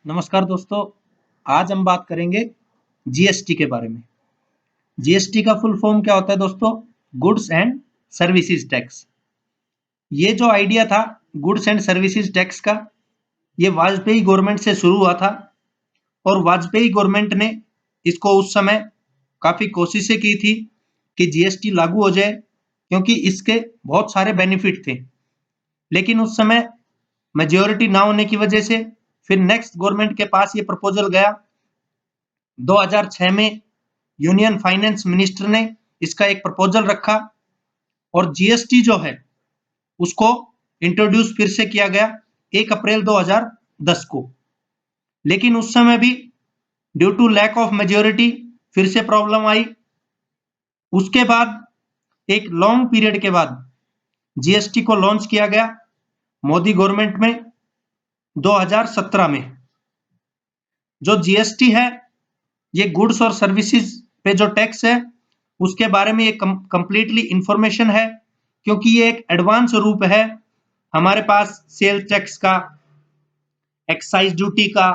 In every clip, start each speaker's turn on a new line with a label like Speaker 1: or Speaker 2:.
Speaker 1: नमस्कार दोस्तों, आज हम बात करेंगे जीएसटी के बारे में। जीएसटी का फुल फॉर्म क्या होता है दोस्तों? Goods and services tax. ये जो आइडिया था गुड्स एंड सर्विसेज टैक्स का, ये वाजपेयी गवर्नमेंट से शुरू हुआ था और वाजपेयी गवर्नमेंट ने इसको उस समय काफी कोशिशें की थी कि जीएसटी लागू हो जाए, क्योंकि इसके बहुत सारे बेनिफिट थे। लेकिन उस समय मेजॉरिटी ना होने की वजह से फिर नेक्स्ट गवर्नमेंट के पास ये प्रपोजल गया। 2006 में यूनियन फाइनेंस मिनिस्टर ने इसका एक प्रपोजल रखा और जीएसटी जो है उसको इंट्रोड्यूस फिर से किया गया 1 अप्रैल 2010 को। लेकिन उस समय भी due to lack of majority फिर से प्रॉब्लम आई। उसके बाद एक लॉन्ग पीरियड के बाद जीएसटी को लॉन्च किया गया मोदी गवर्नमेंट में 2017 में। जो जीएसटी है ये गुड्स और सर्विसेज पे जो टैक्स है उसके बारे में ये कंप्लीटली इंफॉर्मेशन है, क्योंकि ये एक एडवांस रूप है। हमारे पास सेल टैक्स का, एक्साइज ड्यूटी का,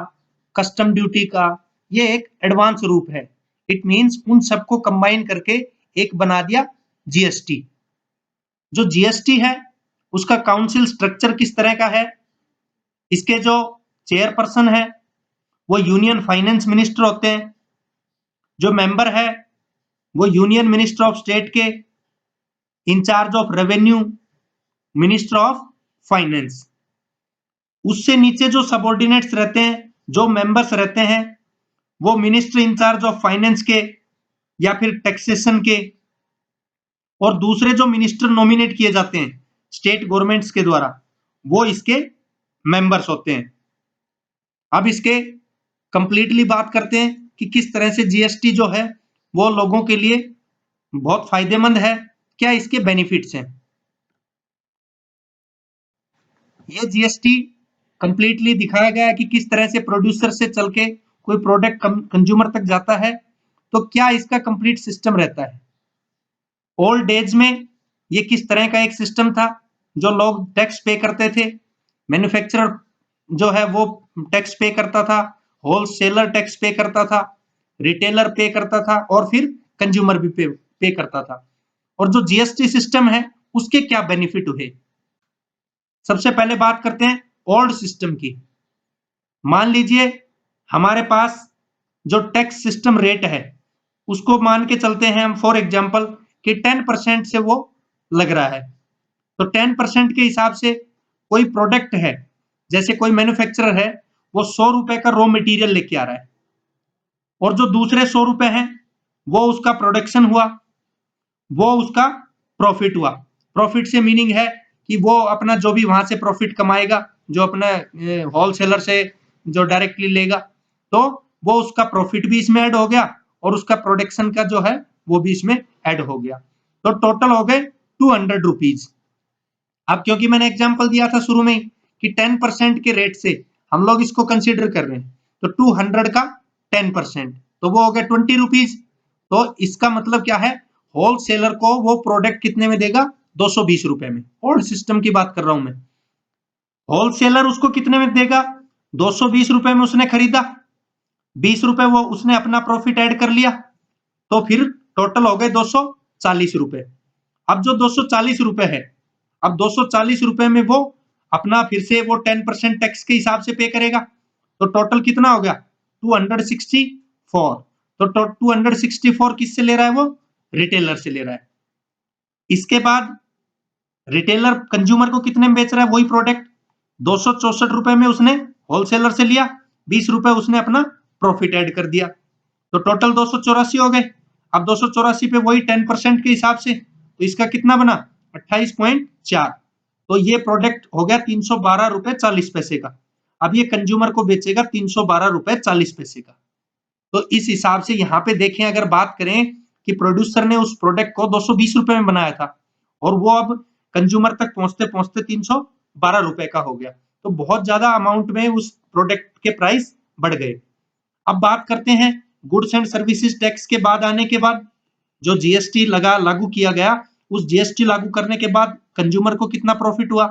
Speaker 1: कस्टम ड्यूटी का, ये एक एडवांस रूप है। इट मींस उन सबको कंबाइन करके एक बना दिया जीएसटी। जो जीएसटी है उसका काउंसिल स्ट्रक्चर किस तरह का है? इसके जो चेयरपर्सन है वो यूनियन फाइनेंस मिनिस्टर होते हैं। जो मेंबर है वो यूनियन मिनिस्टर ऑफ स्टेट के in charge of revenue, minister of finance. उससे नीचे जो सबऑर्डिनेट्स रहते हैं, जो मेंबर्स रहते हैं, वो मिनिस्टर इंचार्ज ऑफ फाइनेंस के या फिर टैक्सेशन के, और दूसरे जो मिनिस्टर नॉमिनेट किए जाते हैं स्टेट गवर्नमेंट्स के द्वारा, वो इसके मेंबर्स होते हैं। अब इसके कंप्लीटली बात करते हैं कि किस तरह से जीएसटी जो है वो लोगों के लिए बहुत फायदेमंद है, क्या इसके बेनिफिट्स हैं। ये जीएसटी कंप्लीटली दिखाया गया है कि किस तरह से प्रोड्यूसर से चल के कोई प्रोडक्ट कंज्यूमर तक जाता है, तो क्या इसका कंप्लीट सिस्टम रहता है। ओल्ड डेज में ये किस तरह का एक सिस्टम था, जो लोग टैक्स पे करते थे। मैन्युफैक्चरर जो है वो टैक्स पे करता था, होलसेलर टैक्स पे करता था, रिटेलर पे करता था और फिर कंज्यूमर भी पे करता था। और जो जीएसटी सिस्टम है उसके क्या बेनिफिट हुए। सबसे पहले बात करते हैं ओल्ड सिस्टम की। मान लीजिए हमारे पास जो टैक्स सिस्टम रेट है उसको मान के चलते हैं हम फॉर एग्जांपल कि 10% से वो लग रहा है। तो 10% के हिसाब से कोई प्रोडक्ट है, जैसे कोई मैन्युफैक्चरर है, वो 100 रुपए का रॉ मटेरियल लेके आ रहा है और जो दूसरे 100 रुपए हैं वो उसका प्रोडक्शन हुआ, वो उसका प्रॉफिट हुआ। प्रॉफिट से मीनिंग है कि वो अपना जो भी वहां से प्रॉफिट कमाएगा, जो अपना होलसेलर से जो डायरेक्टली लेगा, तो वो उसका प्रॉफिट भी इसमें ऐड हो गया और उसका प्रोडक्शन का जो है वो भी इसमें ऐड हो गया। तो टोटल हो गए 200 रुपीज। अब क्योंकि मैंने एग्जांपल दिया था शुरू में कि 10% के रेट से हम लोग इसको कंसीडर कर रहे हैं, तो 200 का 10% तो वो हो गया 20 रुपीज। तो इसका मतलब क्या है, होलसेलर को वो प्रोडक्ट कितने में देगा? 220 रुपए में। ओल्ड सिस्टम की बात कर रहा हूं मैं। होलसेलर उसको कितने में देगा? 220 रुपए में उसने खरीदा, 20 रुपए वो उसने अपना प्रॉफिट ऐड कर लिया, तो फिर टोटल हो गए 240 रुपए। अब जो 240 रुपए है, अब 240 रुपए में वो अपना फिर से वो 10% टैक्स के हिसाब से पे करेगा, तो टोटल कितना हो गया? 264। तो 264 किससे ले रहा है? वो रिटेलर से ले रहा है। इसके बाद रिटेलर कंज्यूमर को कितने में बेच रहा है? वही प्रोडक्ट 264 रुपए में उसने होलसेलर से लिया, 20 रुपए उसने अपना प्रॉफिट ऐड कर दिया, तो टोटल 284 हो गए। अब 284 पे वही 10% के हिसाब से, तो इसका कितना बना? 28.4। तो ये प्रोडक्ट हो गया 312 रुपए 40 पैसे का। अब ये कंज्यूमर को बेचेगा 312 रुपए 40 पैसे का। तो इस हिसाब से यहाँ पे देखें, अगर बात करें कि प्रोड्यूसर ने उस प्रोडक्ट को 220 रुपए में बनाया था और वो अब कंज्यूमर तक पहुंचते पहुंचते 312 रुपए का हो गया, तो बहुत ज्यादा अमाउंट में उस प्रोडक्ट के प्राइस बढ़ गए। अब बात करते हैं गुड्स एंड सर्विसेज टैक्स के बाद आने के बाद जो जीएसटी लागू किया गया, उस जीएसटी लागू करने के बाद कंज्यूमर को कितना प्रॉफिट हुआ,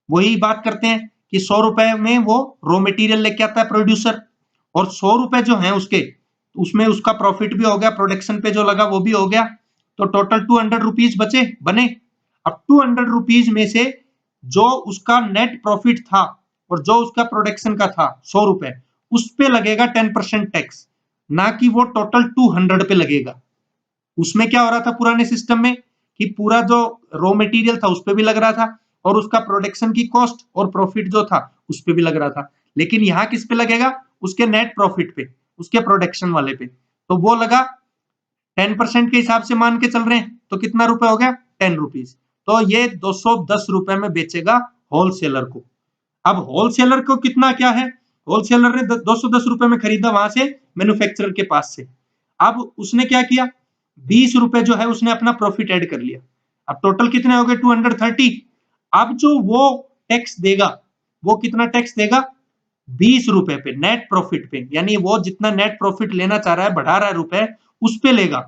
Speaker 1: वही बात करते हैं कि 100 रुपए में वो रॉ मटेरियल लेके आता है प्रोड्यूसर, और 100 रुपए जो है उसके, उसमें उसका प्रॉफिट भी हो गया, प्रोडक्शन पे जो लगा वो भी हो गया, तो टोटल 200 रुपीज बचे बने। अब 200 रुपीज में से जो उसका नेट प्रॉफिट था और जो उसका प्रोडक्शन का था 100 रुपए, उस पे लगेगा 10% टैक्स, ना कि वो टोटल 200 पे लगेगा। उसमें क्या हो रहा था पुराने सिस्टम में कि पूरा जो रॉ मटेरियल था उस पे भी लग रहा था, और उसका प्रोडक्शन की कॉस्ट और प्रॉफिट जो था उस पे भी लग रहा था। लेकिन यहाँ किस पे लगेगा? उसके नेट प्रॉफिट पे, उसके प्रोडक्शन वाले पे। तो वो लगा 10% के हिसाब से मान के चल रहे हैं, तो कितना रुपए हो गया? 10 रुपीज। तो ये 210 रुपए में बेचेगा होलसेलर को। अब होलसेलर को कितना क्या है? होलसेलर ने 210 रुपए में खरीदा वहां से मैन्युफैक्चरर के पास से। अब उसने क्या किया? 20 रुपए जो है उसने अपना प्रॉफिट ऐड कर लिया। अब टोटल कितने हो गए? 230। अब जो वो टैक्स देगा, वो कितना टैक्स देगा? 20 रुपए पे, नेट प्रॉफिट पे, यानी वो जितना नेट प्रॉफिट लेना चाह रहा है, बढ़ा रहा है रुपए, उस पे लेगा,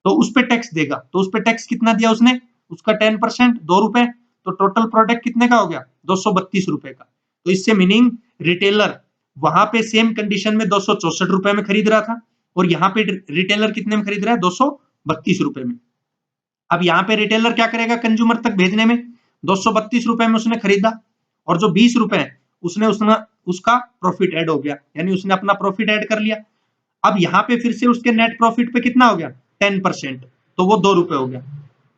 Speaker 1: तो उस पे टैक्स देगा। तो उस पे टैक्स कितना दिया उसने? उसका 10%, 2 रुपए। तो टोटल प्रोडक्ट कितने का हो गया? 232 रुपए का। तो इससे मीनिंग रिटेलर वहां पे सेम कंडीशन में 264 रुपए में खरीद रहा था, और यहाँ पे रिटेलर कितने में खरीद रहा है? 232 रुपए में। अब यहाँ पे रिटेलर क्या करेगा? कंज्यूमर तक भेजने में 232 रुपए में उसने खरीदा, और जो 20 रुपए है उसने उसका प्रॉफिट ऐड हो गया, यानी उसने अपना प्रॉफिट ऐड कर लिया। अब यहाँ पे फिर से उसके नेट प्रॉफिट पे कितना हो गया? 10%, तो वो 2 रुपए हो गया।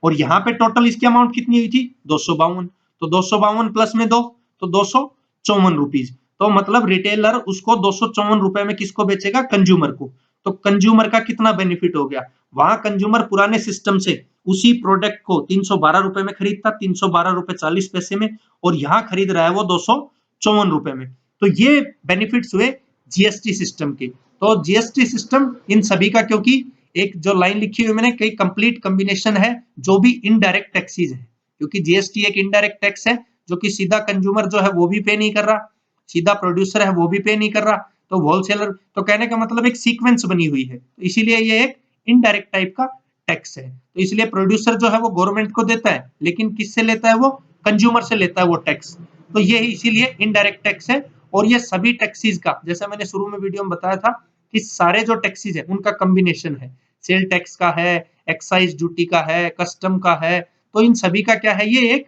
Speaker 1: और यहाँ पे टोटल इसकी अमाउंट कितनी हुई थी? 252। तो 252 प्लस में 2, तो 254 रुपीज। तो मतलब रिटेलर उसको 254 रुपए में किसको बेचेगा? कंज्यूमर को। तो कंज्यूमर का कितना बेनिफिट हो गया? वहां कंज्यूमर पुराने सिस्टम से उसी प्रोडक्ट को 312 रुपए में खरीदता, 312 रुपए 40 पैसे में, और यहाँ खरीद रहा है वो 254 रुपए में। तो ये बेनिफिट्स हुए जीएसटी सिस्टम के। तो जीएसटी सिस्टम इन सभी का, क्योंकि एक जो लाइन लिखी हुई मैंने, कई कंप्लीट कॉम्बिनेशन है जो भी इनडायरेक्ट टैक्सेस है, क्योंकि जीएसटी एक इनडायरेक्ट टैक्स है जो कि सीधा कंज्यूमर जो है वो भी पे नहीं कर रहा, सीधा प्रोड्यूसर है वो भी पे नहीं कर रहा, तो होलसेलर, तो कहने का मतलब एक सीक्वेंस बनी हुई है, तो इसीलिए ये एक इनडायरेक्ट टाइप का टैक्स है। तो इसलिए प्रोड्यूसर जो है वो गवर्नमेंट को देता है, लेकिन किससे लेता है? वो कंज्यूमर से लेता है वो टैक्स। तो ये इसीलिए इनडायरेक्ट टैक्स है। और ये सभी टैक्सेस का, जैसा मैंने शुरू में वीडियो में बताया था कि सारे जो टैक्सेस है उनका कॉम्बिनेशन है, सेल टैक्स का है, एक्साइज ड्यूटी का है, कस्टम का है, तो इन सभी का क्या है? ये एक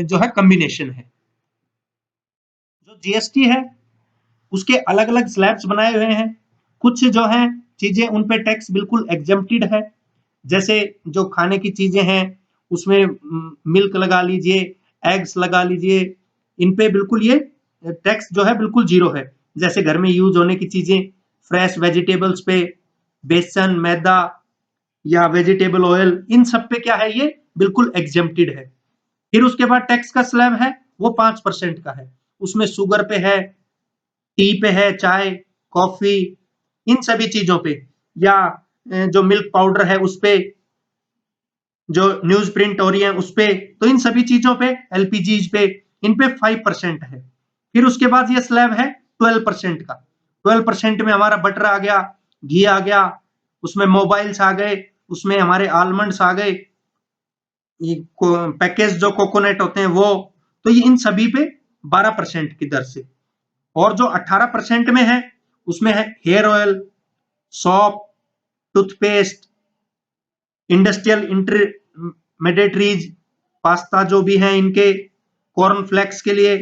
Speaker 1: जो है कॉम्बिनेशन है। जो जीएसटी है उसके अलग अलग स्लैब्स बनाए हुए हैं। कुछ जो है चीजें उन पे टैक्स बिल्कुल एग्जेम्प्टेड है, जैसे जो खाने की चीजें हैं उसमें मिल्क लगा लीजिए, एग्स लगा लीजिए, इन पे बिल्कुल ये टैक्स जो है बिल्कुल जीरो है। जैसे घर में यूज होने की चीजें, फ्रेश वेजिटेबल्स पे, बेसन, मैदा या वेजिटेबल ऑयल, इन सब पे क्या है? ये बिल्कुल एग्जेम्प्टेड है। फिर उसके बाद टैक्स का स्लैब है वो 5% का है। उसमें शुगर पे है, टी पे है, चाय, कॉफी, इन सभी चीजों पे, या जो मिल्क पाउडर है उस पे, जो न्यूज प्रिंट हो रही है उस पे, तो इन सभी चीजों पे, एलपीजी पे, इन पे 5% है। फिर उसके बाद ये स्लैब है 12% का। 12% में हमारा बटर आ गया, घी आ गया, उसमें मोबाइल्स आ गए, उसमें हमारे आलमंड्स आ गए, ये पैकेज जो कोकोनट होते हैं वो, तो ये इन सभी पे 12% की दर से। और जो 18% में है उसमें है hair oil, soap, toothpaste, industrial intermediaries, pasta जो भी है इनके, कॉर्नफ्लेक्स के लिए,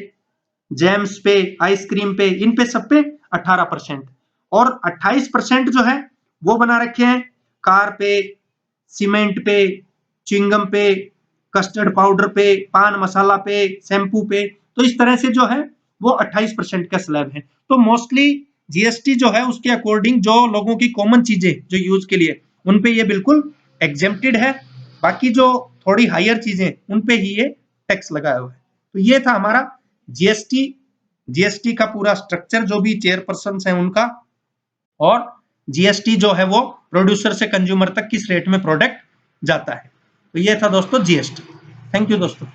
Speaker 1: जैम्स पे, आइसक्रीम पे, इन पे सब पे 18%। और 28% जो है वो बना रखे हैं कार पे, सीमेंट पे, च्युइंगम पे, कस्टर्ड पाउडर पे, पान मसाला पे, शैम्पू पे। तो इस तरह से जो है वो 28% का स्लैब है। तो मोस्टली जीएसटी जो है उसके अकॉर्डिंग जो लोगों की कॉमन चीजें जो यूज के लिए, उन पे ये बिल्कुल एग्जेम्प्टेड है। बाकी जो थोड़ी हायर चीजें उन पे ही ये टैक्स लगाया हुआ है। तो ये था हमारा जीएसटी, जीएसटी का पूरा स्ट्रक्चर, जो भी चेयरपर्सन है उनका, और जीएसटी जो है वो प्रोड्यूसर से कंज्यूमर तक किस रेट में प्रोडक्ट जाता है। तो ये था दोस्तों जीएसटी। थैंक यू दोस्तों।